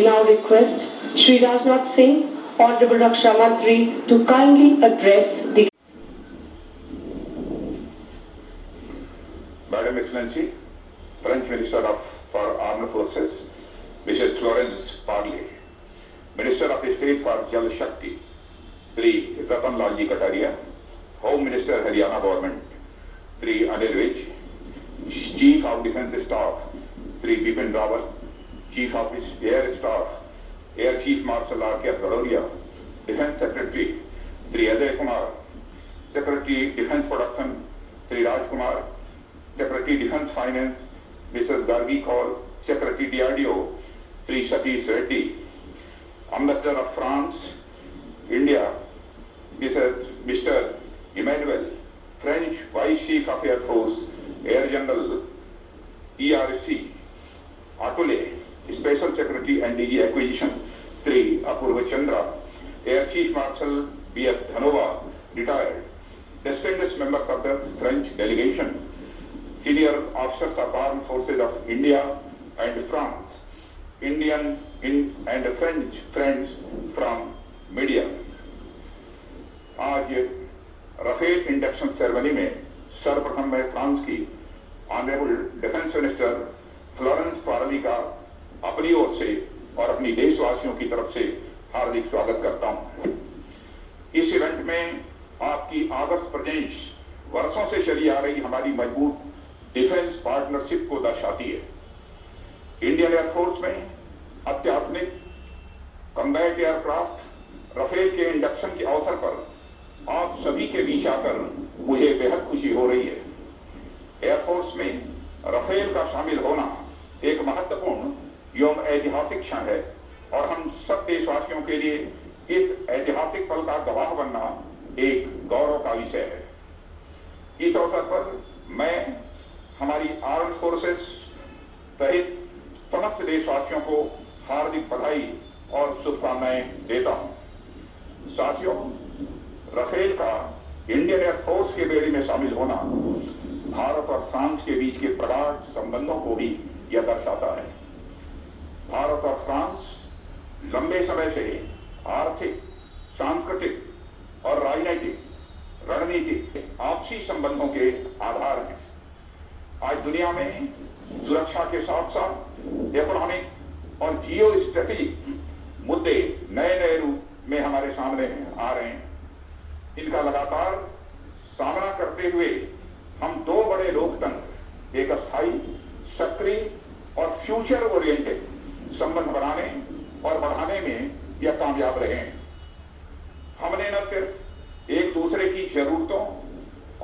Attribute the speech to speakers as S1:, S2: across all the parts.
S1: now request Shri Rajnath Singh, Honorable Raksha Mantri, to kindly address the
S2: Madam Excellency, French Minister for Armed Forces, Mrs. Florence Parly, Minister of State for Jal Shakti, Sri Ratan Lal Ji Kataria, Home Minister Haryana Government, Sri Anil Vij, Chief of Defence Staff, Sri Bipin Rawat, Chief of Air Staff, Air Chief Marshal R.K. Garodia, Defence Secretary, Sri Ajay Kumar, Secretary Defence Production, Sri Raj Kumar, Secretary Defence Finance, Mrs. Gargi Kaul, Secretary DRDO, Sri Satish Reddy, Ambassador of France, India, Mr. Emmanuel, French Vice Chief of Air Force, Air General ERC, Atule, Special Secretary and DG Acquisition, Sri Apurva Chandra, Air Chief Marshal B.S. Dhanova, retired, distinguished members of the French delegation, senior officers of Armed Forces of India and France, Indian and French friends from media. आज Rafale induction ceremony में सर्वप्रथम मैं France की honourable defence minister Florence Parly का अपनी ओर से और अपनी देशवासियों की तरफ से हार्दिक स्वागत करता हूं। इस इवेंट में आपकी ऑगस्ट प्रेजेंस वर्षों से चली आ रही हमारी मजबूत डिफेंस पार्टनरशिप को दर्शाती है। इंडियन एयरफोर्स में अत्याधुनिक कॉम्बैट एयरक्राफ्ट राफेल के इंडक्शन के अवसर पर आप सभी के बीच आकर मुझे बेहद खुशी हो रही है। एयरफोर्स में राफेल का शामिल होना एक महत्वपूर्ण एवं ऐतिहासिक क्षण है और हम सब देशवासियों के लिए इस ऐतिहासिक पल का गवाह बनना एक गौरव का विषय है। इस अवसर पर मैं हमारी आर्म्ड फोर्सेस सहित समस्त देशवासियों को हार्दिक बधाई और शुभकामनाएं देता हूं। साथियों, राफेल का इंडियन एयरफोर्स के बेड़े में शामिल होना भारत और फ्रांस के बीच के प्रगाढ़ संबंधों को भी यह दर्शाता है। भारत और फ्रांस लंबे समय से आर्थिक, सांस्कृतिक और राजनीतिक रणनीतिक आपसी संबंधों के आधार हैं। आज दुनिया में सुरक्षा के साथ साथ इकोनॉमिक और जियो स्ट्रेटेजिक मुद्दे नए नए रूप में हमारे सामने आ रहे हैं। इनका लगातार सामना करते हुए हम दो बड़े लोकतंत्र, एक अस्थायी, सक्रिय और फ्यूचर ओरिएंटेड संबंध बनाने और बढ़ाने में यह कामयाब रहे हैं। हमने न सिर्फ एक दूसरे की जरूरतों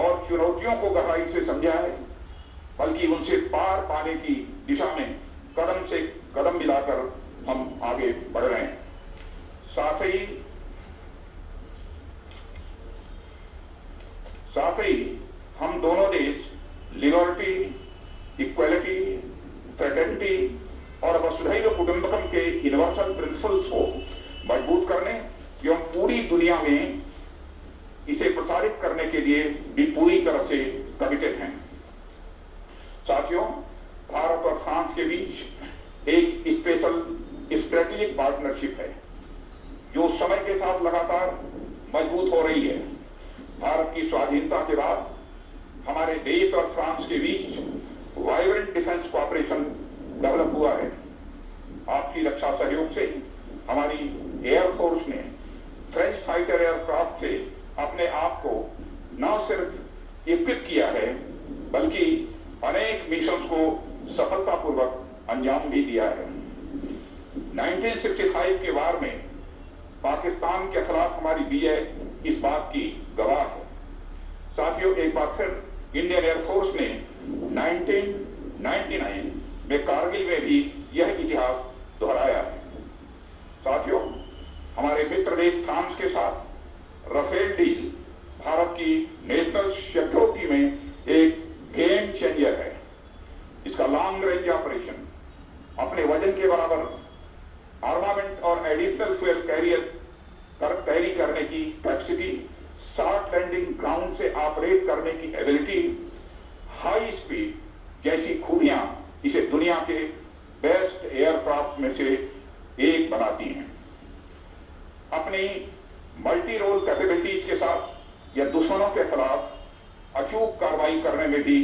S2: और चुनौतियों को गहराई से समझा है, बल्कि उनसे पार पाने की दिशा में कदम से कदम मिलाकर हम आगे बढ़ रहे हैं। साथ ही हम दोनों देश लिबर्टी, इक्वालिटी, फ्रेटर्निटी और वसुधैव कुटुंबकम के यूनिवर्सल प्रिंसिपल्स को मजबूत करने एवं पूरी दुनिया में इसे प्रसारित करने के लिए भी पूरी तरह से कमिटेड हैं। साथियों, भारत और फ्रांस के बीच एक स्पेशल स्ट्रेटेजिक पार्टनरशिप है जो समय के साथ लगातार मजबूत हो रही है। भारत की स्वाधीनता के बाद हमारे देश और फ्रांस के बीच वाइब्रेंट डिफेंस कोऑपरेशन डेवलप हुआ है। आपसी रक्षा सहयोग से हमारी एयरफोर्स ने फ्रेंच फाइटर एयरक्राफ्ट से अपने आप को न सिर्फ इक्विप किया है, बल्कि अनेक मिशंस को सफलतापूर्वक अंजाम भी दिया है। 1965 के वार में पाकिस्तान के खिलाफ हमारी विजय इस बात की गवाह है। साथियों, एक बार फिर इंडियन एयरफोर्स ने 1999 में कारगिल में भी यह इतिहास दोहराया है। साथियों, हमारे मित्र देश फ्रांस के साथ राफेल डील भारत की नेशनल सिक्योरिटी में एक गेम चेंजर है। इसका लॉन्ग रेंज ऑपरेशन, अपने वजन के बराबर आर्मामेंट और एडिशनल फ्यूल कैरियर कैरी करने की कैपेसिटी, शॉर्ट लैंडिंग ग्राउंड से ऑपरेट करने की एबिलिटी, हाई स्पीड जैसी खूबियां इसे दुनिया के बेस्ट एयरक्राफ्ट में से एक बनाती हैं। अपनी मल्टी रोल कैपेबिलिटीज के साथ यह दुश्मनों के खिलाफ अचूक कार्रवाई करने में भी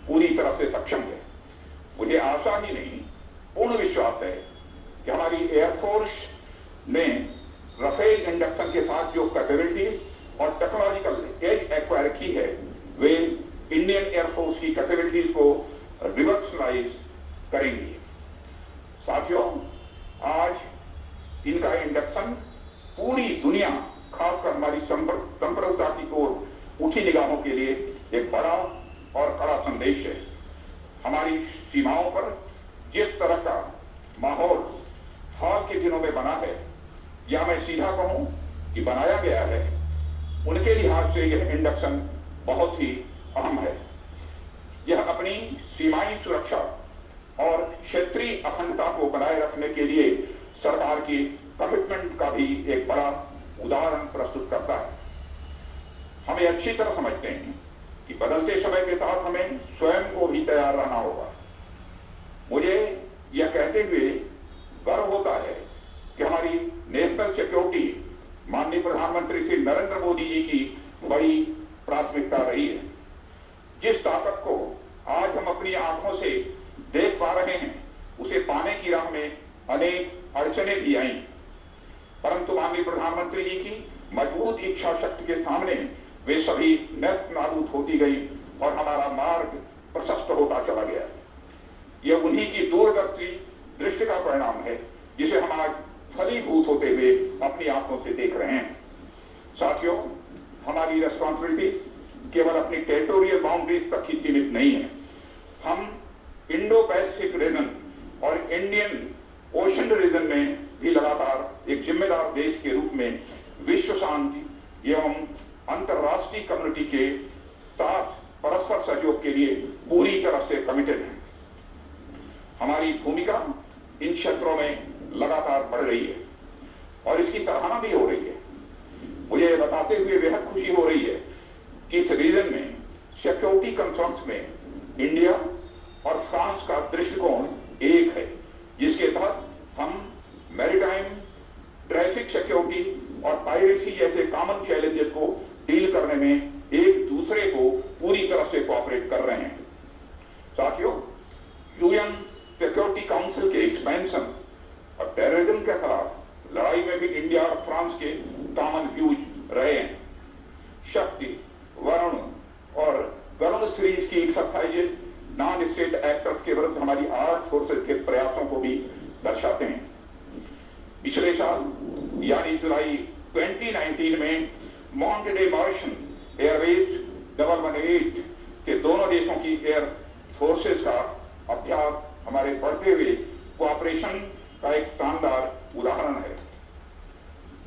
S2: पूरी तरह से सक्षम है। मुझे आशा ही नहीं, पूर्ण विश्वास है कि हमारी एयरफोर्स ने राफेल इंडक्शन के साथ जो कैपेबिलिटीज और टेक्नोलॉजिकल एज एक्वायर की है, वे इंडियन एयरफोर्स की कैपेबिलिटीज को रिवर्सलाइज करेंगी। साथियों, आज इनका इंडक्शन पूरी दुनिया, खासकर हमारी संप्रभुता की ओर उठी निगाहों के लिए एक बड़ा और कड़ा संदेश है। हमारी सीमाओं पर जिस तरह का माहौल हाल के दिनों में बना है, या मैं सीधा कहूं कि बनाया गया है, उनके लिहाज से यह इंडक्शन बहुत ही अहम है। यह अपनी सीमाई सुरक्षा और क्षेत्रीय अखंडता को बनाए रखने के लिए सरकार की कमिटमेंट का भी एक बड़ा उदाहरण प्रस्तुत करता है। हम ये अच्छी तरह समझते हैं कि बदलते समय के साथ हमें स्वयं को भी तैयार रहना होगा। मुझे यह कहते हुए गर्व होता है कि हमारी नेशनल सिक्योरिटी माननीय प्रधानमंत्री श्री नरेंद्र मोदी जी की बड़ी प्राथमिकता रही है। जिस ताकत को आज हम अपनी आंखों से देख पा रहे हैं, उसे पाने की राह में अनेक अड़चनें भी आईं, परंतु माननीय प्रधानमंत्री जी की मजबूत इच्छा शक्ति के सामने वे सभी नष्ट नाबूद होती गई और हमारा मार्ग प्रशस्त होता चला गया। यह उन्हीं की दूरदर्शी दृष्टि का परिणाम है, जिसे हम आज फलीभूत होते हुए अपनी आंखों से देख रहे हैं। साथियों, हमारी रेस्पॉन्सिबिलिटी केवल अपनी टेरिटोरियल बाउंड्रीज तक ही सीमित नहीं है। हम इंडो पैसिफिक रीजन और इंडियन ओशन रीजन में भी लगातार एक जिम्मेदार देश के रूप में विश्व शांति एवं अंतर्राष्ट्रीय कम्युनिटी के साथ परस्पर सहयोग के लिए पूरी तरह से कमिटेड है। हमारी भूमिका इन क्षेत्रों में लगातार बढ़ रही है और इसकी सराहना भी हो रही है। मुझे बताते हुए बेहद खुशी हो रही है कि इस रीजन में सिक्योरिटी कंसर्न्स में इंडिया और फ्रांस का दृष्टिकोण एक है, जिसके तहत हम मैरीटाइम, ट्रैफिक सिक्योरिटी और पायरेसी जैसे कॉमन चैलेंजेस को डील करने में एक दूसरे को पूरी तरह से कोऑपरेट कर रहे हैं। साथियों, यूएन सिक्योरिटी काउंसिल के एक्सपेंशन और टेररिज्म के खिलाफ लड़ाई में भी इंडिया और फ्रांस के कॉमन व्यूज रहे हैं। शक्ति, वरुण और गरुण सीरीज की एक्सरसाइजेज नॉन स्टेट एक्टर्स के विरुद्ध हमारी आर्म्ड फोर्सेज के प्रयासों को भी दर्शाते हैं। पिछले साल यानी जुलाई 2019 में मॉन्टे मार्शन एयरवेज 118 के दोनों देशों की एयर फोर्सेज का अभ्यास हमारे बढ़ते हुए कोऑपरेशन का एक शानदार उदाहरण है।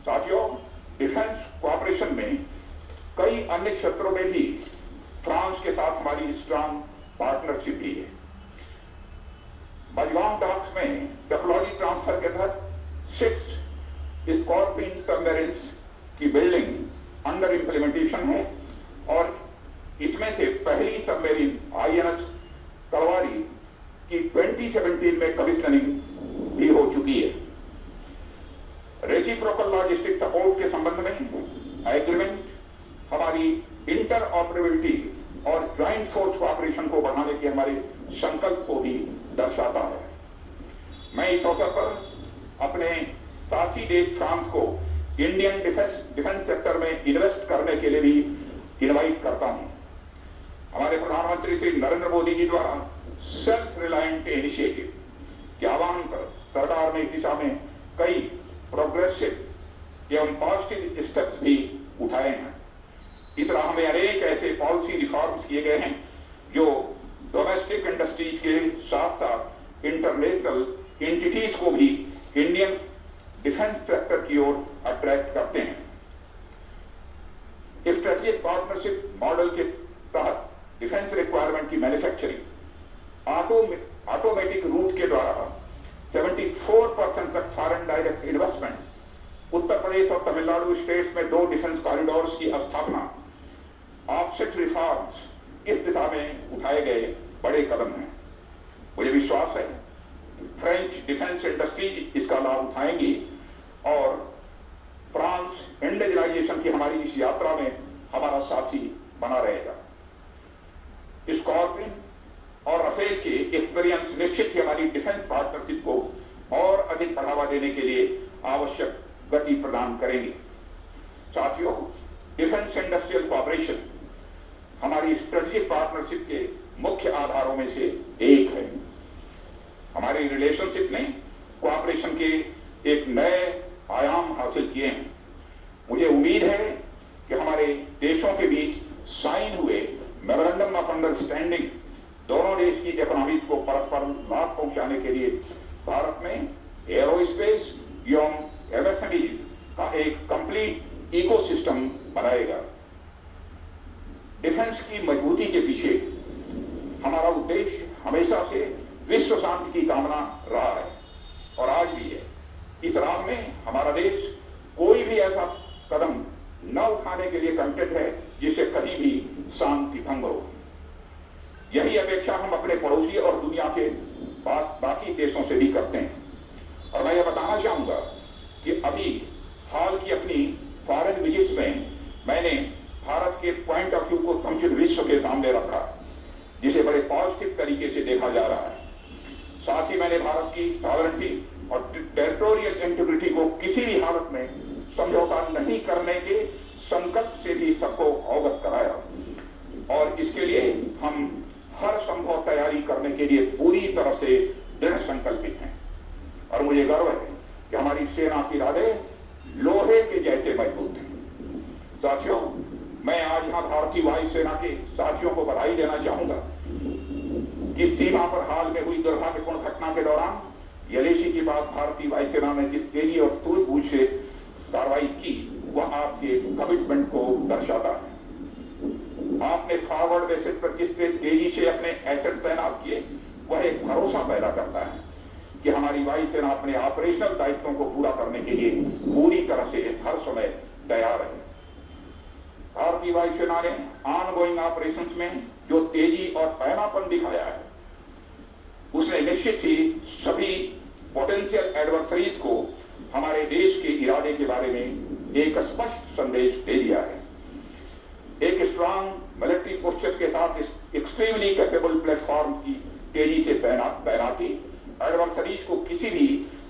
S2: साथियों, डिफेंस कोऑपरेशन में कई अन्य क्षेत्रों में भी फ्रांस के साथ हमारी स्ट्रांग पार्टनरशिप भी है। बजवान डॉक्स में टेक्नोलॉजी ट्रांसफर के तहत 6 स्कॉर्पियन सबमरीन्स की बिल्डिंग अंडर इंप्लीमेंटेशन है और इसमें से पहली सबमरीन आईएनएस तलवारी की 2017 में कमीशनिंग भी हो चुकी है। रेसिप्रोकल लॉजिस्टिक सपोर्ट के संबंध में एग्रीमेंट हमारी इंटर ऑपरेबिलिटी और ज्वाइंट फोर्स कोऑपरेशन को बढ़ाने के हमारे संकल्प को भी दर्शाता है। मैं इस अवसर पर अपने साथी देश फ्रांस को इंडियन डिफेंस सेक्टर में इन्वेस्ट करने के लिए भी इनवाइट करता हूं। हमारे प्रधानमंत्री श्री नरेंद्र मोदी जी द्वारा सेल्फ रिलायंट इनिशिएटिव के आह्वान पर सरकार ने इस दिशा में कई प्रोग्रेसिव एवं पॉजिटिव स्टेप्स भी उठाए हैं। इस राह में अनेक ऐसे पॉलिसी रिफॉर्म्स किए गए हैं जो डोमेस्टिक इंडस्ट्रीज के साथ साथ इंटरनेशनल एंटिटीज को भी इंडियन डिफेंस सेक्टर की ओर अट्रैक्ट करते हैं। स्ट्रेटेजिक पार्टनरशिप मॉडल के तहत डिफेंस रिक्वायरमेंट की मैन्युफैक्चरिंग ऑटोमेटिक रूट के द्वारा 74% तक foreign direct investment, Uttar Pradesh और तमिलनाडु स्टेट्स में 2 डिफेंस कॉरिडोर्स की स्थापना, ऑफसेट रिफॉर्म्स इस दिशा में उठाए गए बड़े कदम हैं। मुझे विश्वास है फ्रेंच डिफेंस इंडस्ट्री इसका लाभ उठाएंगी और फ्रांस इंडिजिलाइजेशन की हमारी इस यात्रा में हमारा साथी बना रहेगा। स्कॉर्पियन और राफेल के एक्सपीरियंस निश्चित ही हमारी डिफेंस पार्टनरशिप को और अधिक बढ़ावा देने के लिए आवश्यक गति प्रदान करेंगे। साथियों, डिफेंस इंडस्ट्रियल कोऑपरेशन हमारी स्ट्रेटेजिक पार्टनरशिप के मुख्य आधारों में से एक है। हमारी रिलेशनशिप ने कोऑपरेशन के एक नए आयाम हासिल किए हैं। मुझे उम्मीद है कि हमारे देशों के बीच साइन हुए मेमोरेंडम ऑफ अंडरस्टैंडिंग दोनों देश की इकोनॉमीज को परस्पर लाभ पहुंचाने के लिए भारत में एरोस्पेस एवं एमएसएमई का एक कंप्लीट इकोसिस्टम बनाएगा। डिफेंस की मजबूती के पीछे हमारा उद्देश्य हमेशा से विश्व शांति की कामना रहा है और आज भी है। इस राह में हमारा देश कोई भी ऐसा कदम न उठाने के लिए कमिटेड है जिससे कभी भी शांति भंग हो। यही अपेक्षा हम अपने पड़ोसी और दुनिया के बाकी देशों से भी करते हैं। और मैं यह बताना चाहूंगा कि अभी हाल की अपनी फॉरेन विजिट्स में मैंने भारत के पॉइंट ऑफ व्यू को समुचित विश्व के सामने रखा, जिसे बड़े पॉजिटिव तरीके से देखा जा रहा है। साथ ही मैंने भारत की सॉवरेनिटी और टेरिटोरियल इंटीग्रिटी को किसी भी हालत में समझौता नहीं करने के संकल्प से भी सबको अवगत कराया और इसके लिए हम हर संभव तैयारी करने के लिए पूरी तरह से दृढ़ संकल्पित हैं। और मुझे गर्व है कि हमारी सेना की राडें लोहे के जैसे मजबूत हैं। साथियों, मैं आज यहां भारतीय वायुसेना के साथियों को बधाई देना चाहूंगा कि सीमा पर हाल में हुई दुर्भाग्यपूर्ण घटना के दौरान यलेशी के बाद भारतीय वायुसेना ने जिस तेजी और सूझबूझ से कार्रवाई की वह आपके कमिटमेंट को दर्शाता है। आपने फॉरवर्ड बेसिस पर जिस तेजी से अपने एसेट तैनात किए वह एक भरोसा पैदा करता है कि हमारी वायुसेना अपने ऑपरेशनल दायित्वों को पूरा करने के लिए पूरी तरह से हर समय तैयार है। भारतीय वायुसेना ने ऑनगोइंग ऑपरेशंस में जो तेजी और पैनापन दिखाया है उसने निश्चित ही सभी पोटेंशियल एडवर्सरीज को हमारे देश के इरादे के बारे में एक स्पष्ट संदेश दे दिया है। एक स्ट्रांग मिलिट्री फोर्सेस के साथ एक्सट्रीमली कैपेबल प्लेटफॉर्म की तेजी से तैनाती एडवर्सरीज को किसी भी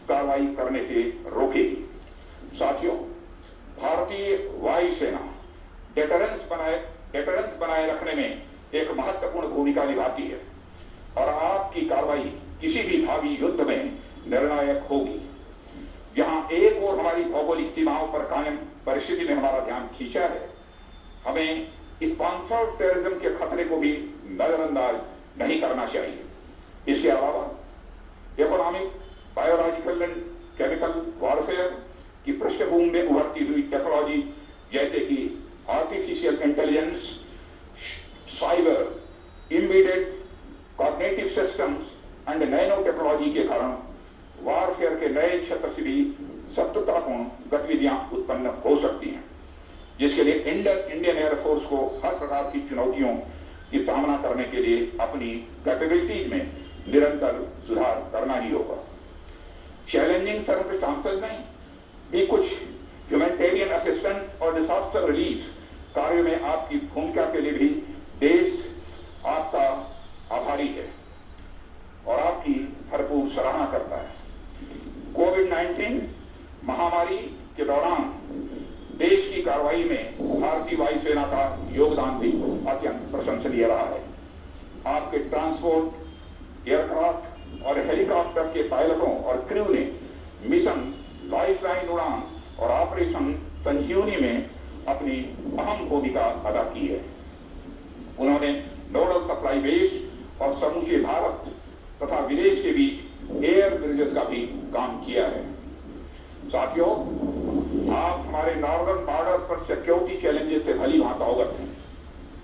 S2: कार्रवाई करने से रोकेगी। साथियों, भारतीय वायुसेना डेटरेंस बनाए रखने में एक महत्वपूर्ण भूमिका निभाती है और आपकी कार्रवाई किसी भी भावी युद्ध में निर्णायक होगी। जहां एक और हमारी भौगोलिक सीमाओं पर कायम परिस्थिति में हमारा ध्यान खींचा है, हमें स्पॉन्सर्ड टेररिज्म के खतरे को भी नजरअंदाज नहीं करना चाहिए। इसके अलावा economic, biological and chemical warfare की पृष्ठभूमि में उभरती हुई टेक्नोलॉजी जैसे कि artificial intelligence, cyber, immediate cognitive systems and nano technology के कारण वॉरफेयर के नए क्षेत्र से भी शत्रुतापूर्ण गतिविधियां उत्पन्न हो सकती हैं, जिसके लिए इंडियन एयरफोर्स को हर प्रकार की चुनौतियों की सामना करने के लिए अपनी कैपेबिलिटीज में निरंतर सुधार करना ही होगा। चैलेंजिंग सर्कमस्टांसेस में भी कुछ ह्यूमैनिटेरियन असिस्टेंस और डिजास्टर रिलीफ कार्य में आपकी भूमिका के लिए भी देश आपका आभारी है और आपकी भरपूर सराहना करता है। कोविड-19 महामारी के दौरान देश की कार्रवाई में भारतीय वायुसेना का योगदान भी अत्यंत प्रशंसनीय रहा है। आपके ट्रांसपोर्ट, एयरक्राफ्ट और हेलीकॉप्टर के पायलटों और क्रू ने मिशन लाइफलाइन उड़ान और ऑपरेशन संजीवनी में अपनी अहम भूमिका अदा की है। उन्होंने नोडल सप्लाई बेस और समूचे भारत तथा विदेश के बीच एयर ब्रिजेस का भी काम किया है। साथियों, आप हमारे नॉर्दर्न बॉर्डर पर सिक्योरिटी चैलेंजेस से भली भांति अवगत हैं।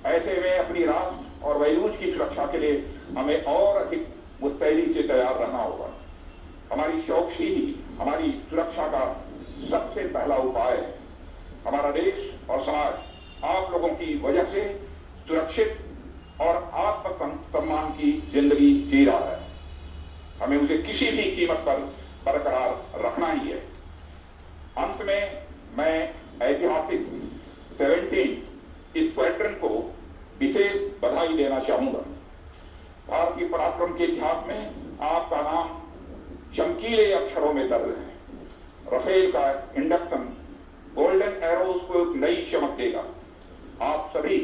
S2: ऐसे में अपनी राष्ट्र और वैलूज की सुरक्षा के लिए हमें और अधिक मुस्तैदी से तैयार रहना होगा। हमारी चौकसी ही हमारी सुरक्षा का सबसे पहला उपाय है। हमारा देश और समाज आप लोगों की वजह से सुरक्षित और आत्मसम्मान की जिंदगी जी रहा है। हमें उसे किसी भी कीमत पर बरकरार रखना ही है। अंत में मैं ऐतिहासिक 17 स्क्वाड्रन को विशेष बधाई देना चाहूंगा। भारतीय पराक्रम के इतिहास में आपका नाम चमकीले अक्षरों में दर्ज है। राफेल का इंडक्शन गोल्डन एरोज को एक नई चमक देगा। आप सभी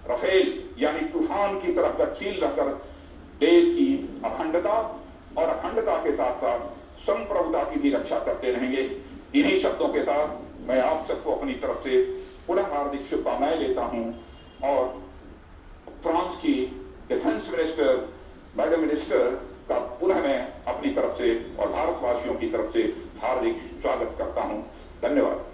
S2: राफेल यानी तूफान की तरफ गतिशील रहकर देश की अखंडता और अखंडता के साथ साथ संप्रभुता की भी रक्षा करते रहेंगे। इन्हीं शब्दों के साथ मैं आप सबको अपनी तरफ से पुनः हार्दिक शुभकामनाएं लेता हूं और फ्रांस की डिफेंस मिनिस्टर मैडम मिनिस्टर का पुनः मैं अपनी तरफ से और भारतवासियों की तरफ से हार्दिक स्वागत करता हूं। धन्यवाद।